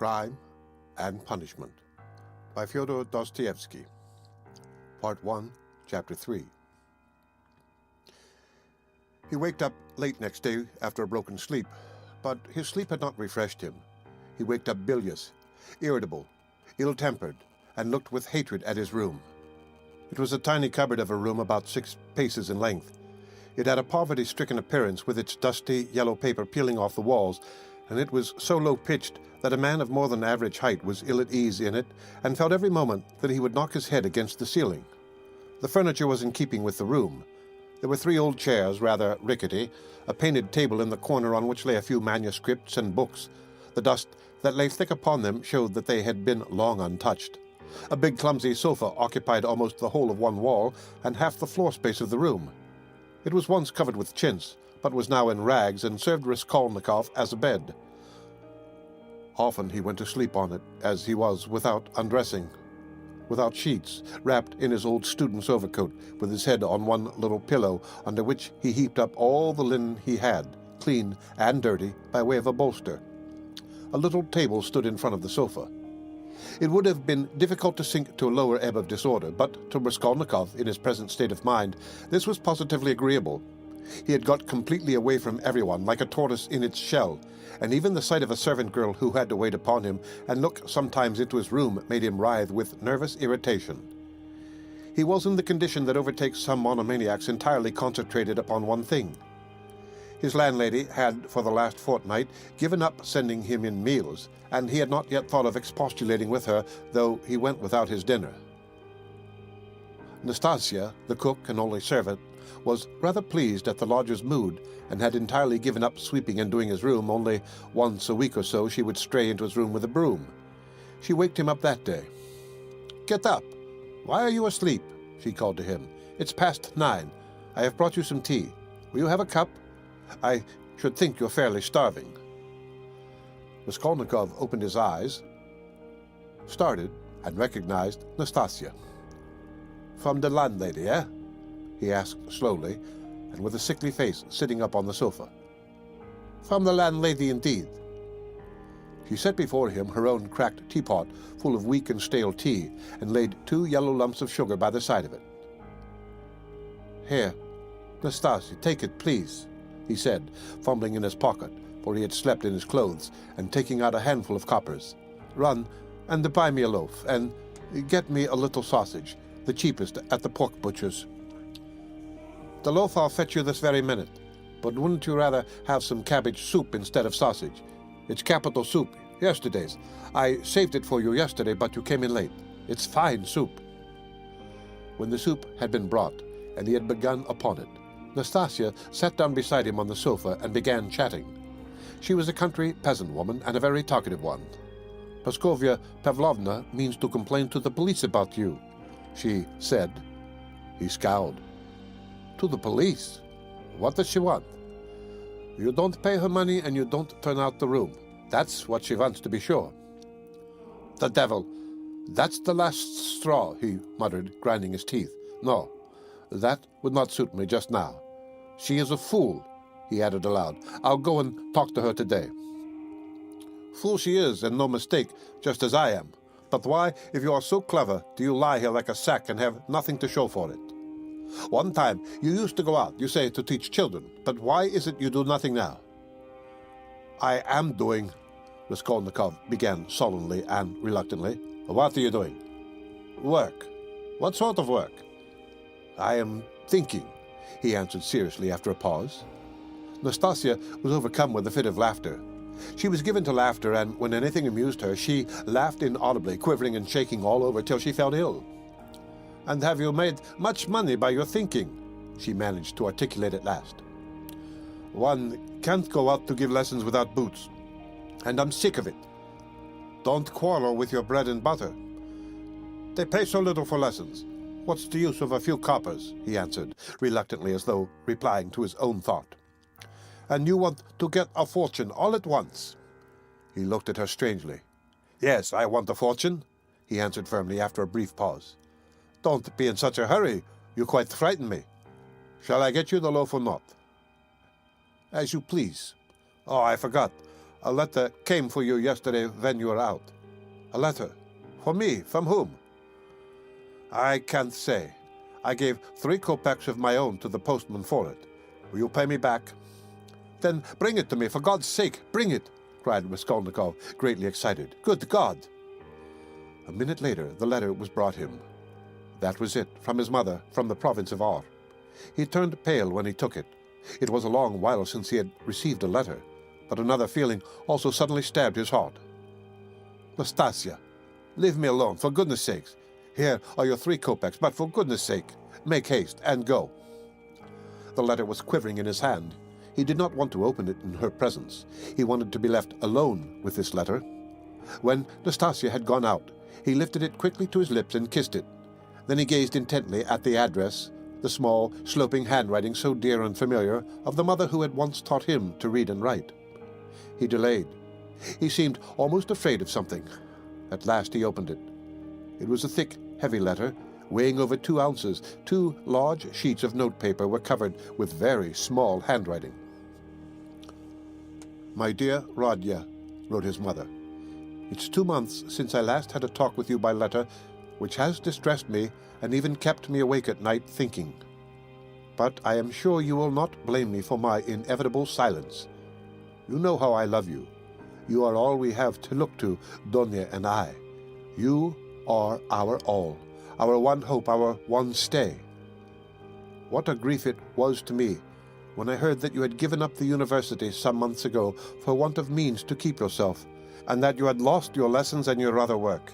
Crime and Punishment by Fyodor Dostoyevsky. Part 1, Chapter 3. He waked up late next day after a broken sleep, but his sleep had not refreshed him. He waked up bilious, irritable, ill-tempered, and looked with hatred at his room. It was a tiny cupboard of a room about 6 paces in length. It had a poverty-stricken appearance with its dusty yellow paper peeling off the walls, and it was so low-pitched that a man of more than average height was ill at ease in it and felt every moment that he would knock his head against the ceiling. The furniture was in keeping with the room. There were 3 old chairs, rather rickety, a painted table in the corner on which lay a few manuscripts and books. The dust that lay thick upon them showed that they had been long untouched. A big clumsy sofa occupied almost the whole of one wall and half the floor space of the room. It was once covered with chintz, but was now in rags and served Raskolnikov as a bed. Often he went to sleep on it, as he was, without undressing, without sheets, wrapped in his old student's overcoat, with his head on one little pillow, under which he heaped up all the linen he had, clean and dirty, by way of a bolster. A little table stood in front of the sofa. It would have been difficult to sink to a lower ebb of disorder, but to Raskolnikov, in his present state of mind, this was positively agreeable. He had got completely away from everyone, like a tortoise in its shell, and even the sight of a servant girl who had to wait upon him and look sometimes into his room made him writhe with nervous irritation. He was in the condition that overtakes some monomaniacs, entirely concentrated upon one thing. His landlady had, for the last fortnight, given up sending him in meals, and he had not yet thought of expostulating with her, though he went without his dinner. Nastasia, the cook and only servant, was rather pleased at the lodger's mood, and had entirely given up sweeping and doing his room. Only once a week or so she would stray into his room with a broom. She waked him up that day. "Get up! Why are you asleep?" she called to him. "It's past 9. I have brought you some tea. Will you have a cup? I should think you're fairly starving." Raskolnikov opened his eyes, started, and recognized Nastasia. "From the landlady, eh?" he asked slowly, and with a sickly face, sitting up on the sofa. "From the landlady, indeed." She set before him her own cracked teapot full of weak and stale tea, and laid 2 yellow lumps of sugar by the side of it. "Here, Nastasia, take it, please," he said, fumbling in his pocket, for he had slept in his clothes, and taking out a handful of coppers. "Run and buy me a loaf, and get me a little sausage, the cheapest at the pork butcher's." "The loaf I'll fetch you this very minute, but wouldn't you rather have some cabbage soup instead of sausage? It's capital soup, yesterday's. I saved it for you yesterday, but you came in late. It's fine soup." When the soup had been brought, and he had begun upon it, Nastasia sat down beside him on the sofa and began chatting. She was a country peasant woman, and a very talkative one. "Praskovya Pavlovna means to complain to the police about you," she said. He scowled. "To the police? What does she want?" "You don't pay her money and you don't turn out the room. That's what she wants, to be sure." "The devil! That's the last straw," he muttered, grinding his teeth. "No, that would not suit me just now. She is a fool," he added aloud. "I'll go and talk to her today." "Fool she is, and no mistake, just as I am. But why, if you are so clever, do you lie here like a sack and have nothing to show for it? One time you used to go out, you say, to teach children, but why is it you do nothing now?" "I am doing," Raskolnikov began sullenly and reluctantly. "What are you doing?" "Work." "What sort of work?" "I am thinking," he answered seriously after a pause. Nastasia was overcome with a fit of laughter. She was given to laughter, and when anything amused her, she laughed inaudibly, quivering and shaking all over till she felt ill. "And have you made much money by your thinking?" she managed to articulate at last. "One can't go out to give lessons without boots, and I'm sick of it." "Don't quarrel with your bread and butter. They pay so little for lessons. What's the use of a few coppers?" he answered, reluctantly, as though replying to his own thought. "And you want to get a fortune all at once?" He looked at her strangely. "Yes, I want a fortune," he answered firmly after a brief pause. "Don't be in such a hurry. You quite frighten me. Shall I get you the loaf or not?" "As you please. Oh, I forgot. A letter came for you yesterday when you were out. A letter? For me? From whom? I can't say. I gave 3 kopecks of my own to the postman for it. Will you pay me back? Then bring it to me, for God's sake, bring it, cried Raskolnikov, greatly excited. Good God! A minute later, the letter was brought him. That was it, from his mother, from the province of R. He turned pale when he took it. It was a long while since he had received a letter, but another feeling also suddenly stabbed his heart. Nastasia, leave me alone, for goodness' sakes. Here are your 3 kopecks, but for goodness' sake, make haste and go. The letter was quivering in his hand. He did not want to open it in her presence. He wanted to be left alone with this letter. When Nastasia had gone out, he lifted it quickly to his lips and kissed it. Then he gazed intently at the address, the small, sloping handwriting so dear and familiar of the mother who had once taught him to read and write. He delayed. He seemed almost afraid of something. At last he opened it. It was a thick, heavy letter, weighing over 2 ounces. 2 large sheets of notepaper were covered with very small handwriting. My dear Rodya, wrote his mother, it's 2 months since I last had a talk with you by letter, which has distressed me and even kept me awake at night thinking. But I am sure you will not blame me for my inevitable silence. You know how I love you. You are all we have to look to, Donya and I. You are our all, our one hope, our one stay. What a grief it was to me when I heard that you had given up the university some months ago for want of means to keep yourself, and that you had lost your lessons and your other work.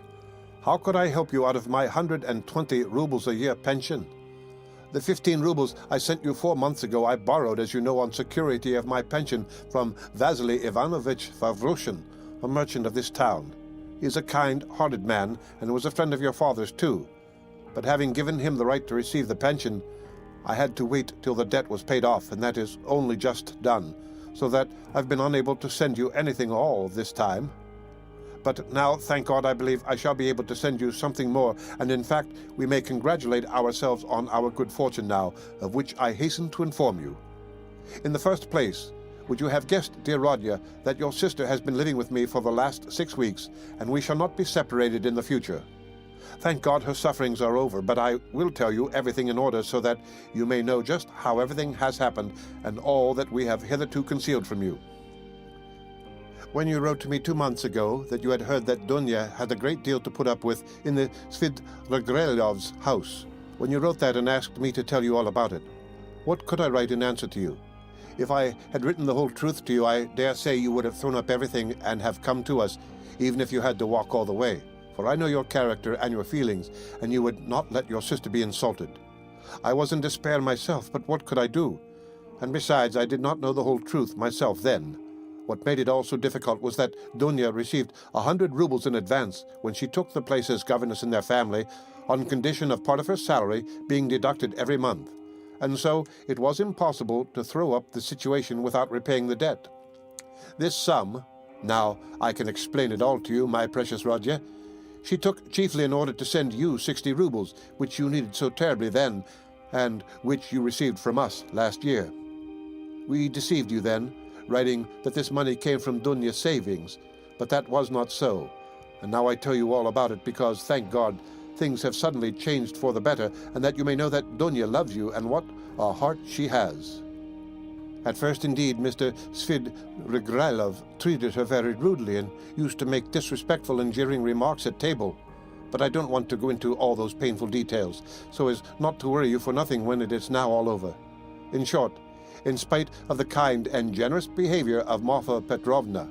How could I help you out of my 120 rubles a year pension? The 15 rubles I sent you 4 months ago I borrowed, as you know, on security of my pension from Vasily Ivanovich Favrushin, a merchant of this town. He is a kind-hearted man, and was a friend of your father's too. But having given him the right to receive the pension, I had to wait till the debt was paid off, and that is only just done, so that I've been unable to send you anything all this time. But now, thank God, I believe I shall be able to send you something more, and in fact, we may congratulate ourselves on our good fortune now, of which I hasten to inform you. In the first place, would you have guessed, dear Rodya, that your sister has been living with me for the last 6 weeks, and we shall not be separated in the future? Thank God her sufferings are over, but I will tell you everything in order so that you may know just how everything has happened and all that we have hitherto concealed from you. When you wrote to me 2 months ago that you had heard that Dunya had a great deal to put up with in the Svidrigaïlov's house, when you wrote that and asked me to tell you all about it, what could I write in answer to you? If I had written the whole truth to you, I dare say you would have thrown up everything and have come to us, even if you had to walk all the way. For I know your character and your feelings, and you would not let your sister be insulted. I was in despair myself, but what could I do? And besides, I did not know the whole truth myself then. What made it all so difficult was that Dunya received 100 rubles in advance when she took the place as governess in their family, on condition of part of her salary being deducted every month. And so it was impossible to throw up the situation without repaying the debt. This sum, now I can explain it all to you, my precious Rodya, she took chiefly in order to send you 60 rubles, which you needed so terribly then, and which you received from us last year. We deceived you then, writing that this money came from Dunya's savings, but that was not so. And now I tell you all about it because, thank God, things have suddenly changed for the better, and that you may know that Dunya loves you, and what a heart she has. At first, indeed, Mr. Svidrigaïlov treated her very rudely and used to make disrespectful and jeering remarks at table. But I don't want to go into all those painful details, so as not to worry you for nothing when it is now all over. In short, in spite of the kind and generous behavior of Marfa Petrovna,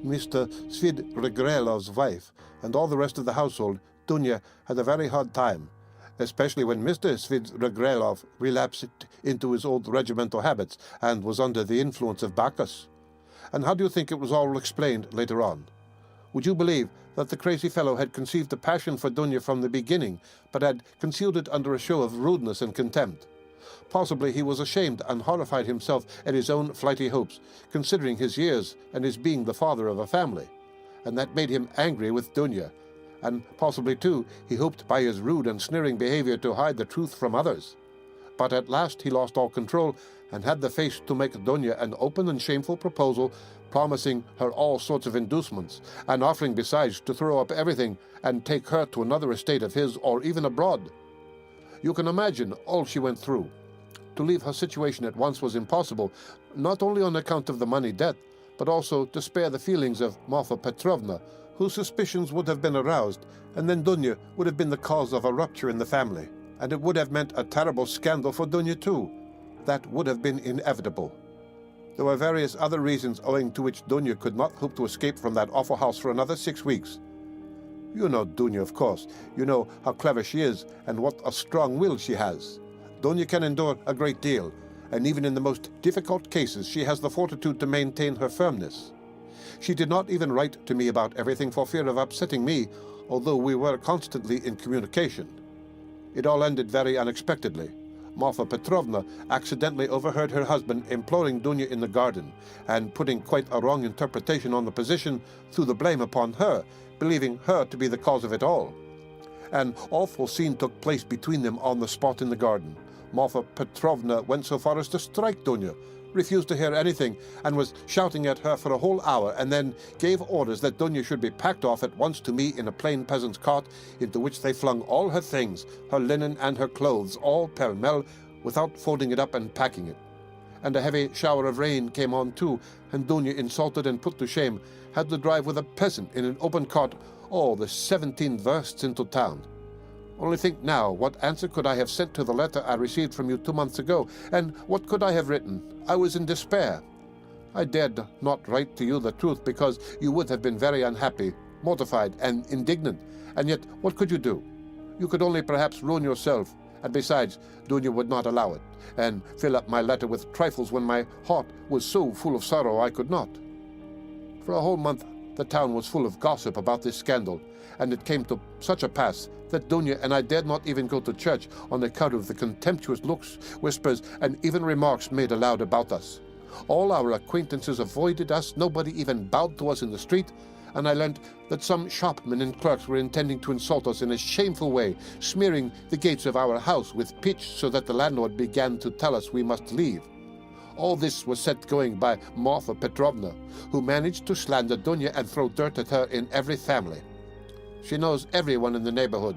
Mr. Svidrigaïlov's wife, and all the rest of the household, Dunya had a very hard time, especially when Mr. Svidrigaïlov relapsed into his old regimental habits and was under the influence of Bacchus. And how do you think it was all explained later on? Would you believe that the crazy fellow had conceived a passion for Dunya from the beginning, but had concealed it under a show of rudeness and contempt? Possibly he was ashamed and horrified himself at his own flighty hopes, considering his years and his being the father of a family, and that made him angry with Dunya. And possibly, too, he hoped by his rude and sneering behavior to hide the truth from others. But at last he lost all control and had the face to make Dunya an open and shameful proposal promising her all sorts of inducements, and offering besides to throw up everything and take her to another estate of his or even abroad. You can imagine all she went through. To leave her situation at once was impossible, not only on account of the money debt, but also to spare the feelings of Marfa Petrovna, whose suspicions would have been aroused, and then Dunya would have been the cause of a rupture in the family, and it would have meant a terrible scandal for Dunya too. That would have been inevitable. There were various other reasons owing to which Dunya could not hope to escape from that awful house for another 6 weeks. You know Dunya, of course. You know how clever she is and what a strong will she has. Dunya can endure a great deal, and even in the most difficult cases she has the fortitude to maintain her firmness. She did not even write to me about everything for fear of upsetting me, although we were constantly in communication. It all ended very unexpectedly. Marfa Petrovna accidentally overheard her husband imploring Dunya in the garden, and putting quite a wrong interpretation on the position, threw the blame upon her, believing her to be the cause of it all. An awful scene took place between them on the spot in the garden. Marfa Petrovna went so far as to strike Dunya, refused to hear anything, and was shouting at her for a whole hour, and then gave orders that Dunya should be packed off at once to me in a plain peasant's cart, into which they flung all her things, her linen and her clothes, all pell-mell, without folding it up and packing it. And a heavy shower of rain came on too, and Dunya, insulted and put to shame, had to drive with a peasant in an open cart all the 17 versts into town. Only think now, what answer could I have sent to the letter I received from you 2 months ago, and what could I have written? I was in despair. I dared not write to you the truth, because you would have been very unhappy, mortified, and indignant, and yet what could you do? You could only perhaps ruin yourself, and besides, Dunya would not allow it, and fill up my letter with trifles when my heart was so full of sorrow I could not. For a whole month the town was full of gossip about this scandal, and it came to such a pass that Dunya and I dared not even go to church on account of the contemptuous looks, whispers, and even remarks made aloud about us. All our acquaintances avoided us, nobody even bowed to us in the street, and I learnt that some shopmen and clerks were intending to insult us in a shameful way, smearing the gates of our house with pitch so that the landlord began to tell us we must leave. All this was set going by Marfa Petrovna, who managed to slander Dunya and throw dirt at her in every family. She knows everyone in the neighborhood,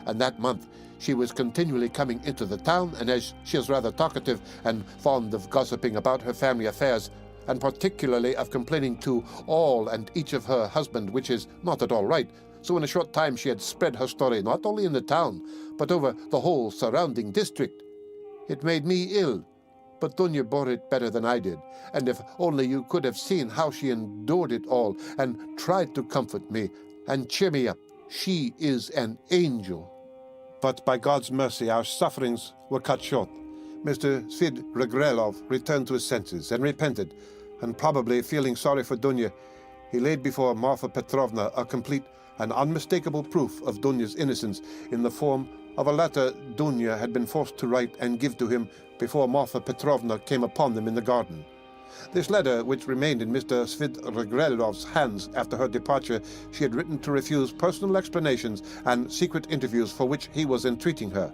and that month she was continually coming into the town, and as she is rather talkative and fond of gossiping about her family affairs, and particularly of complaining to all and each of her husband, which is not at all right, so in a short time she had spread her story not only in the town, but over the whole surrounding district. It made me ill, but Dunya bore it better than I did, and if only you could have seen how she endured it all, and tried to comfort me and cheer me up. She is an angel. But by God's mercy our sufferings were cut short. Mr. Sid Regrelov returned to his senses and repented, and probably feeling sorry for Dunya, he laid before Marfa Petrovna a complete and unmistakable proof of Dunya's innocence in the form of a letter Dunya had been forced to write and give to him before Marfa Petrovna came upon them in the garden. This letter, which remained in Mr. Svidrigaïlov's hands after her departure, she had written to refuse personal explanations and secret interviews for which he was entreating her.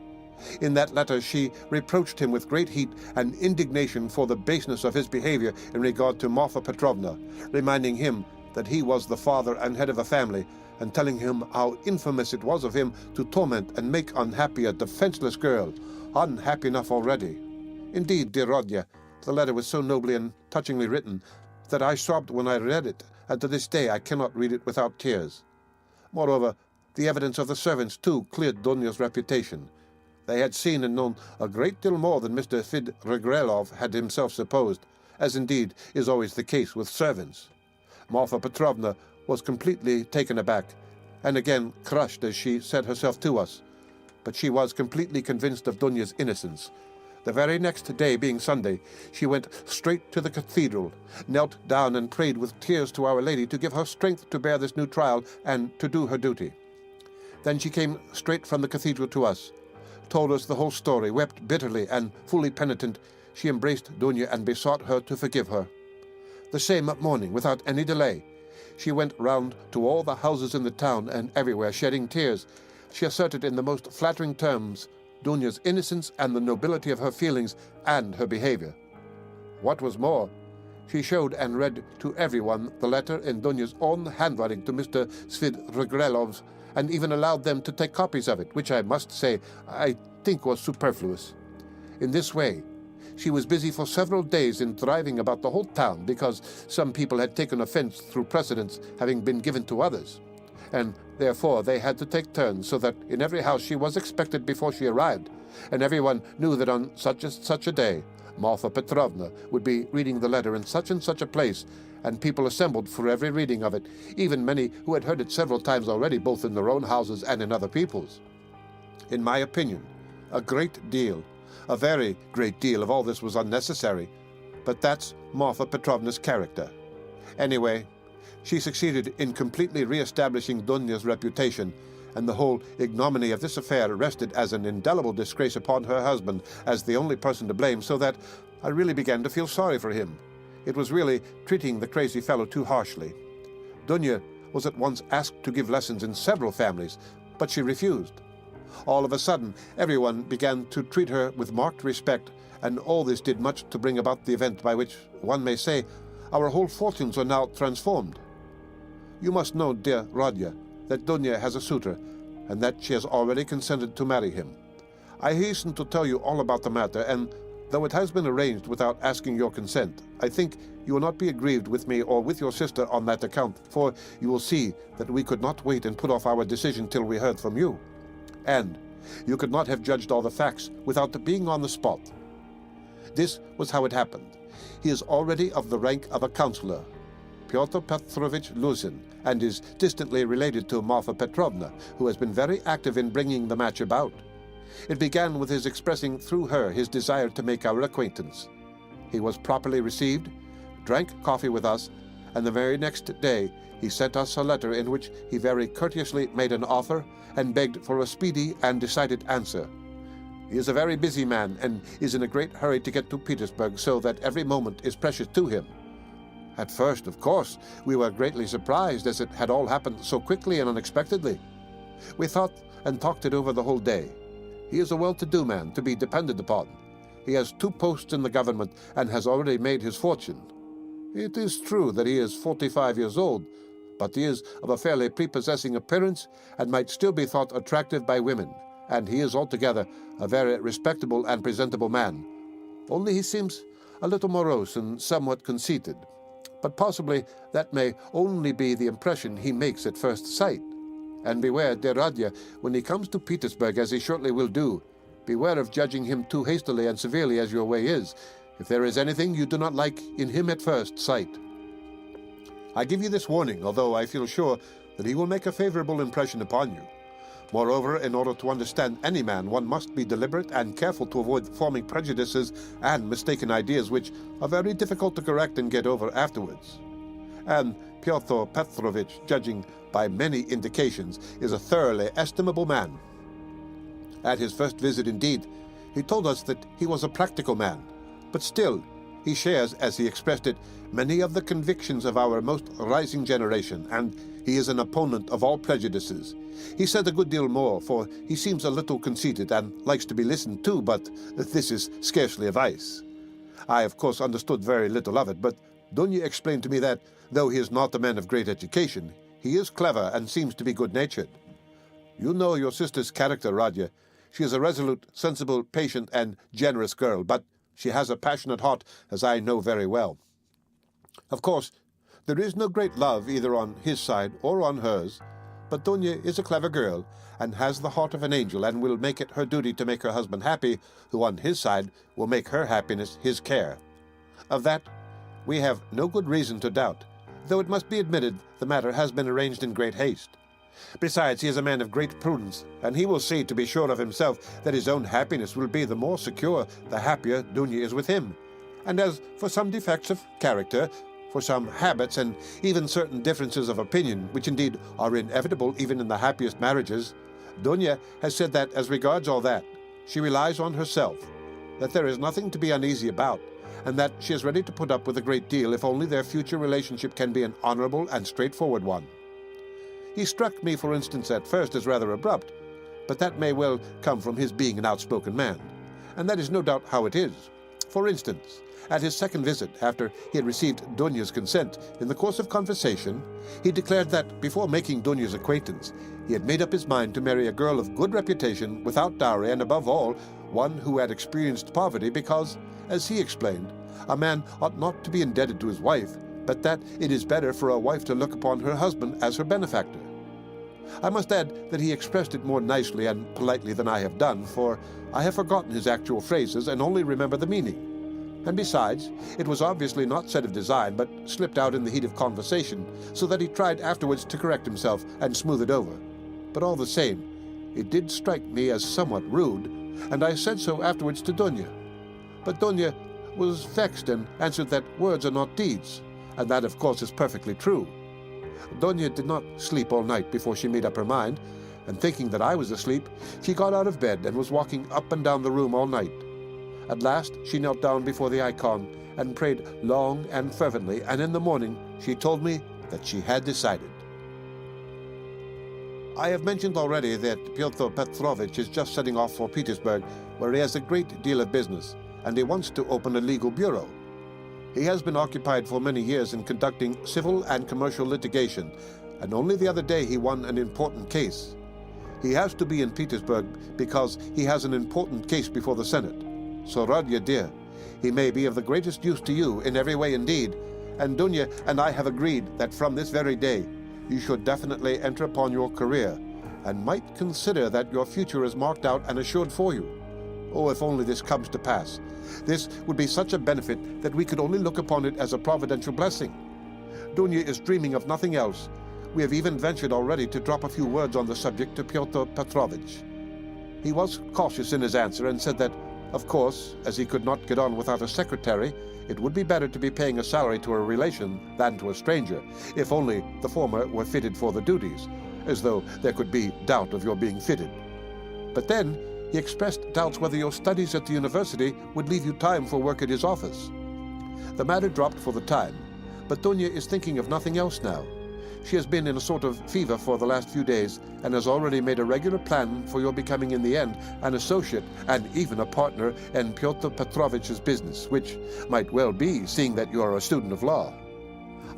In that letter she reproached him with great heat and indignation for the baseness of his behavior in regard to Marfa Petrovna, reminding him that he was the father and head of a family, and telling him how infamous it was of him to torment and make unhappy a defenseless girl, unhappy enough already. Indeed, dear Rodya, the letter was so nobly and touchingly written that I sobbed when I read it, and to this day I cannot read it without tears. Moreover, the evidence of the servants, too, cleared Dunya's reputation. They had seen and known a great deal more than Mr. Svidrigaïlov had himself supposed, as indeed is always the case with servants. Marfa Petrovna was completely taken aback, and again crushed as she said herself to us. But she was completely convinced of Dunya's innocence. The very next day, being Sunday, she went straight to the cathedral, knelt down and prayed with tears to Our Lady to give her strength to bear this new trial and to do her duty. Then she came straight from the cathedral to us, told us the whole story, wept bitterly, and, fully penitent, she embraced Dunya and besought her to forgive her. The same morning, without any delay, she went round to all the houses in the town and everywhere, shedding tears. She asserted in the most flattering terms Dunya's innocence and the nobility of her feelings and her behavior. What was more, She showed and read to everyone the letter in Dunya's own handwriting to Mr. Svidrigaïlov's, and even allowed them to take copies of it, which I must say I think was superfluous. In this way, she was busy for several days in driving about the whole town, because some people had taken offense through precedence having been given to others, and therefore they had to take turns, so that in every house she was expected before she arrived, and everyone knew that on such a day Marfa Petrovna would be reading the letter in such and such a place, and people assembled for every reading of it, even many who had heard it several times already, both in their own houses and in other people's. In my opinion, a very great deal of all this was unnecessary, but that's Marfa Petrovna's character. Anyway, she succeeded in completely re-establishing Dunya's reputation, and the whole ignominy of this affair rested as an indelible disgrace upon her husband as the only person to blame, so that I really began to feel sorry for him. It was really treating the crazy fellow too harshly. Dunya was at once asked to give lessons in several families, but she refused. All of a sudden, everyone began to treat her with marked respect, and all this did much to bring about the event by which, one may say, our whole fortunes are now transformed. You must know, dear Rodya, that Dunya has a suitor, and that she has already consented to marry him. I hasten to tell you all about the matter, and though it has been arranged without asking your consent, I think you will not be aggrieved with me or with your sister on that account, for you will see that we could not wait and put off our decision till we heard from you. And you could not have judged all the facts without being on the spot. This was how it happened. He is already of the rank of a councillor, Thor Petrovich Luzin, and is distantly related to Marfa Petrovna, who has been very active in bringing the match about. It began with his expressing through her his desire to make our acquaintance. He was properly received, drank coffee with us, and the very next day he sent us a letter in which he very courteously made an offer and begged for a speedy and decided answer. He is a very busy man and is in a great hurry to get to Petersburg, so that every moment is precious to him. At first, of course, we were greatly surprised, as it had all happened so quickly and unexpectedly. We thought and talked it over the whole day. He is a well-to-do man, to be depended upon. He has 2 posts in the government and has already made his fortune. It is true that he is 45 years old, but he is of a fairly prepossessing appearance and might still be thought attractive by women, and he is altogether a very respectable and presentable man. Only he seems a little morose and somewhat conceited. But possibly that may only be the impression he makes at first sight. And beware, dear Radya, when he comes to Petersburg, as he shortly will do, beware of judging him too hastily and severely as your way is, if there is anything you do not like in him at first sight. I give you this warning, although I feel sure that he will make a favorable impression upon you. Moreover, in order to understand any man, one must be deliberate and careful to avoid forming prejudices and mistaken ideas which are very difficult to correct and get over afterwards. And Fyodor Petrovich, judging by many indications, is a thoroughly estimable man. At his first visit, indeed, he told us that he was a practical man, but still he shares, as he expressed it, many of the convictions of our most rising generation, and he is an opponent of all prejudices. He said a good deal more, for he seems a little conceited and likes to be listened to, but this is scarcely a vice. I, of course, understood very little of it, but Dunya explained to me that, though he is not a man of great education, he is clever and seems to be good-natured. You know your sister's character, Radya. She is a resolute, sensible, patient, and generous girl, but she has a passionate heart, as I know very well. Of course, there is no great love either on his side or on hers, but Dunya is a clever girl, and has the heart of an angel, and will make it her duty to make her husband happy, who on his side will make her happiness his care. Of that we have no good reason to doubt, though it must be admitted the matter has been arranged in great haste. Besides, he is a man of great prudence, and he will see, to be sure of himself, that his own happiness will be the more secure the happier Dunya is with him. And as for some defects of character, for some habits, and even certain differences of opinion, which indeed are inevitable even in the happiest marriages, Dunya has said that, as regards all that, she relies on herself, that there is nothing to be uneasy about, and that she is ready to put up with a great deal if only their future relationship can be an honorable and straightforward one. He struck me, for instance, at first as rather abrupt, but that may well come from his being an outspoken man, and that is no doubt how it is. For instance, At his second visit, after he had received Dunya's consent, in the course of conversation, he declared that, before making Dunya's acquaintance, he had made up his mind to marry a girl of good reputation, without dowry, and above all, one who had experienced poverty because, as he explained, a man ought not to be indebted to his wife, but that it is better for a wife to look upon her husband as her benefactor. I must add that he expressed it more nicely and politely than I have done, for I have forgotten his actual phrases and only remember the meaning. And besides, it was obviously not said of design, but slipped out in the heat of conversation, so that he tried afterwards to correct himself and smooth it over. But all the same, it did strike me as somewhat rude, and I said so afterwards to Dunya. But Dunya was vexed and answered that words are not deeds, and that of course is perfectly true. Dunya did not sleep all night before she made up her mind, and thinking that I was asleep, she got out of bed and was walking up and down the room all night. At last she knelt down before the icon and prayed long and fervently, and in the morning she told me that she had decided. I have mentioned already that Thor Petrovich is just setting off for Petersburg, where he has a great deal of business, and he wants to open a legal bureau. He has been occupied for many years in conducting civil and commercial litigation, and only the other day he won an important case. He has to be in Petersburg because he has an important case before the Senate. So, Rodya dear, he may be of the greatest use to you in every way indeed, and Dunya and I have agreed that from this very day you should definitely enter upon your career, and might consider that your future is marked out and assured for you. Oh, if only this comes to pass. This would be such a benefit that we could only look upon it as a providential blessing. Dunya is dreaming of nothing else. We have even ventured already to drop a few words on the subject to Thor Petrovich. He was cautious in his answer and said that, of course, as he could not get on without a secretary, it would be better to be paying a salary to a relation than to a stranger, if only the former were fitted for the duties, as though there could be doubt of your being fitted. But then he expressed doubts whether your studies at the university would leave you time for work at his office. The matter dropped for the time, but Dunya is thinking of nothing else now. She has been in a sort of fever for the last few days and has already made a regular plan for your becoming in the end an associate and even a partner in Pyotr Petrovich's business, which might well be, seeing that you are a student of law.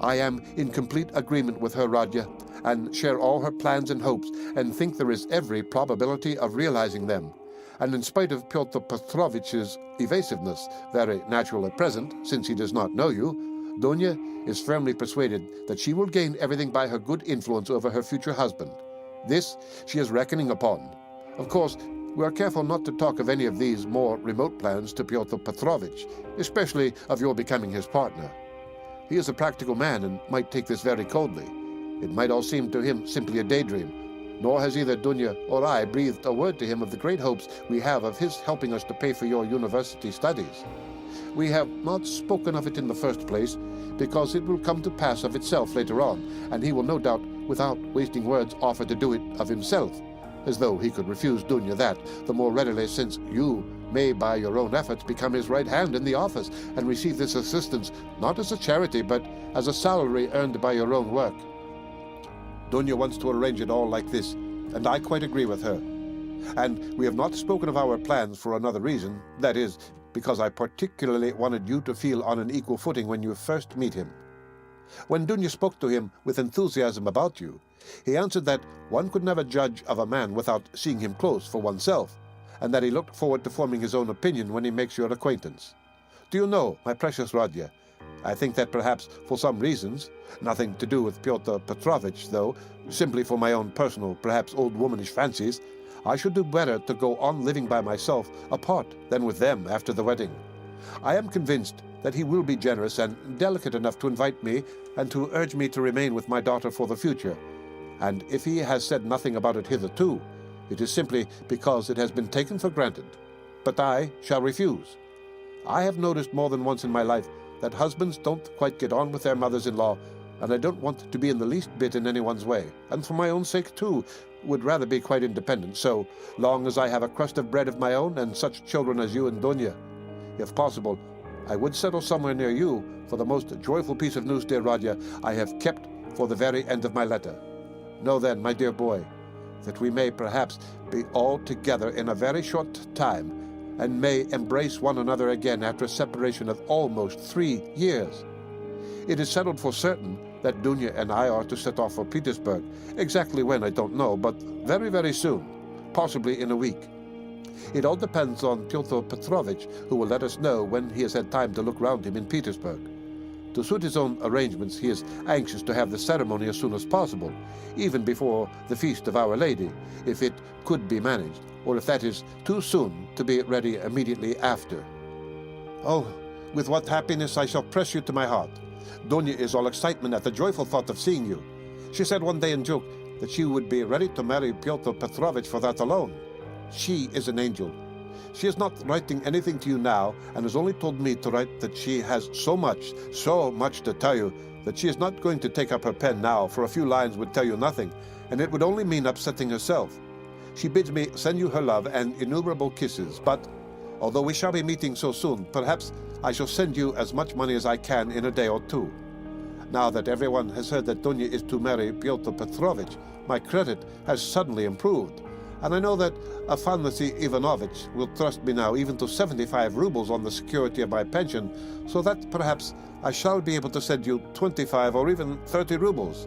I am in complete agreement with her, Rodya, and share all her plans and hopes, and think there is every probability of realizing them. And in spite of Pyotr Petrovich's evasiveness, very natural at present, since he does not know you, Dunya is firmly persuaded that she will gain everything by her good influence over her future husband. This she is reckoning upon. Of course, we are careful not to talk of any of these more remote plans to Pyotr Petrovich, especially of your becoming his partner. He is a practical man and might take this very coldly. It might all seem to him simply a daydream, nor has either Dunya or I breathed a word to him of the great hopes we have of his helping us to pay for your university studies. We have not spoken of it in the first place, because it will come to pass of itself later on, and he will no doubt, without wasting words, offer to do it of himself, as though he could refuse Dunya that the more readily, since you may by your own efforts become his right hand in the office and receive this assistance not as a charity but as a salary earned by your own work. Dunya wants to arrange it all like this, and I quite agree with her. And we have not spoken of our plans for another reason, that is, because I particularly wanted you to feel on an equal footing when you first meet him. When Dunya spoke to him with enthusiasm about you, he answered that one could never judge of a man without seeing him close for oneself, and that he looked forward to forming his own opinion when he makes your acquaintance. Do you know, my precious Rodya, I think that perhaps for some reasons, nothing to do with Pyotr Petrovich though, simply for my own personal, perhaps old womanish fancies, I should do better to go on living by myself apart than with them after the wedding. I am convinced that he will be generous and delicate enough to invite me and to urge me to remain with my daughter for the future. And if he has said nothing about it hitherto, it is simply because it has been taken for granted. But I shall refuse. I have noticed more than once in my life that husbands don't quite get on with their mothers-in-law, and I don't want to be in the least bit in anyone's way, and for my own sake too, would rather be quite independent, so long as I have a crust of bread of my own and such children as you and Dunya. If possible, I would settle somewhere near you, for the most joyful piece of news, dear Rodya, I have kept for the very end of my letter. Know then, my dear boy, that we may perhaps be all together in a very short time, and may embrace one another again after a separation of almost 3 years. It is settled for certain that Dunya and I are to set off for Petersburg. Exactly when, I don't know, but very, very soon, possibly in a week. It all depends on Thor Petrovich, who will let us know when he has had time to look round him in Petersburg. To suit his own arrangements, he is anxious to have the ceremony as soon as possible, even before the Feast of Our Lady, if it could be managed, or if that is too soon to be ready immediately after. Oh, with what happiness I shall press you to my heart. Dunya is all excitement at the joyful thought of seeing you. She said one day in joke that she would be ready to marry Pyotr Petrovich for that alone. She is an angel. She is not writing anything to you now, and has only told me to write that she has so much to tell you, that she is not going to take up her pen now, for a few lines would tell you nothing, and it would only mean upsetting herself. She bids me send you her love and innumerable kisses, but although we shall be meeting so soon, perhaps I shall send you as much money as I can in a day or two. Now that everyone has heard that Dunya is to marry Pyotr Petrovich, my credit has suddenly improved. And I know that Afanasy Ivanovich will trust me now even to 75 rubles on the security of my pension, so that perhaps I shall be able to send you 25 or even 30 rubles.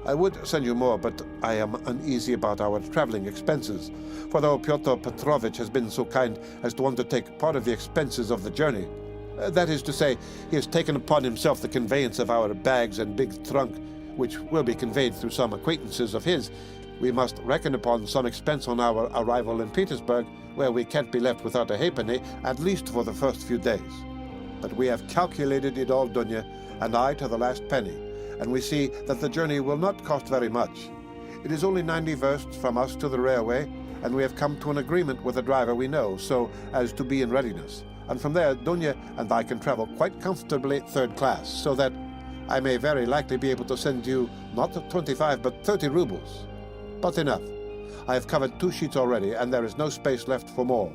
I would send you more, but I am uneasy about our traveling expenses, for though Pyotr Petrovich has been so kind as to undertake part of the expenses of the journey, that is to say, he has taken upon himself the conveyance of our bags and big trunk, which will be conveyed through some acquaintances of his, we must reckon upon some expense on our arrival in Petersburg, where we can't be left without a halfpenny, at least for the first few days. But we have calculated it all, Dunya, and I to the last penny, and we see that the journey will not cost very much. It is only 90 versts from us to the railway, and we have come to an agreement with a driver we know, so as to be in readiness. And from there, Dunya and I can travel quite comfortably third class, so that I may very likely be able to send you not 25 but 30 rubles. But enough. I have covered 2 sheets already, and there is no space left for more.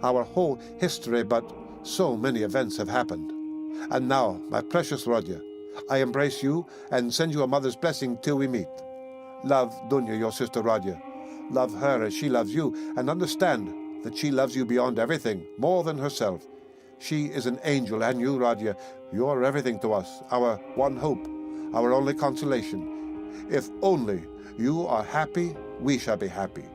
Our whole history, but so many events have happened. And now, my precious Rodya, I embrace you and send you a mother's blessing till we meet. Love Dunya, your sister Rodya. Love her as she loves you, and understand that she loves you beyond everything, more than herself. She is an angel, and you, Rodya, you are everything to us, our one hope, our only consolation. If only you are happy, we shall be happy.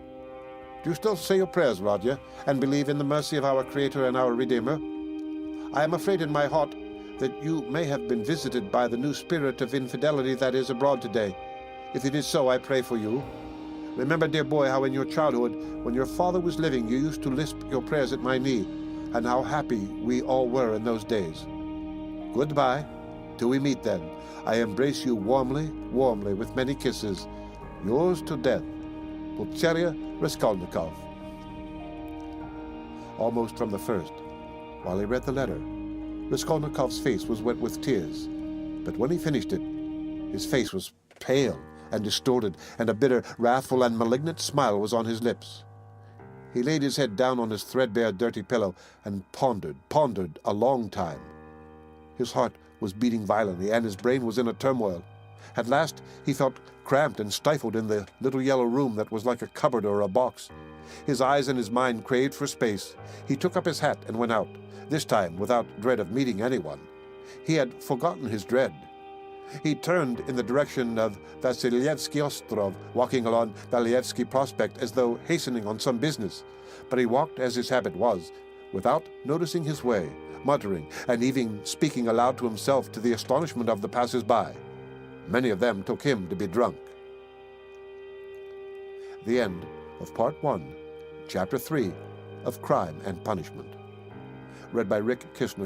Do you still say your prayers, Rodya, and believe in the mercy of our Creator and our Redeemer? I am afraid in my heart that you may have been visited by the new spirit of infidelity that is abroad today. If it is so, I pray for you. Remember, dear boy, how in your childhood, when your father was living, you used to lisp your prayers at my knee, and how happy we all were in those days. Goodbye. Till we meet then, I embrace you warmly, warmly, with many kisses. Yours to death, Rodion Raskolnikov. Almost from the first, while he read the letter, Raskolnikov's face was wet with tears, but when he finished it, his face was pale and distorted, and a bitter, wrathful, and malignant smile was on his lips. He laid his head down on his threadbare, dirty pillow, and pondered a long time. His heart was beating violently, and his brain was in a turmoil. At last he felt cramped and stifled in the little yellow room that was like a cupboard or a box. His eyes and his mind craved for space. He took up his hat and went out, this time without dread of meeting anyone. He had forgotten his dread. He turned in the direction of Vasilyevsky Ostrov, walking along Valievsky Prospect as though hastening on some business. But he walked as his habit was, without noticing his way, muttering, and even speaking aloud to himself, to the astonishment of the passers-by. Many of them took him to be drunk. The end of Part 1, Chapter 3 of Crime and Punishment. Read by Rick Kistner.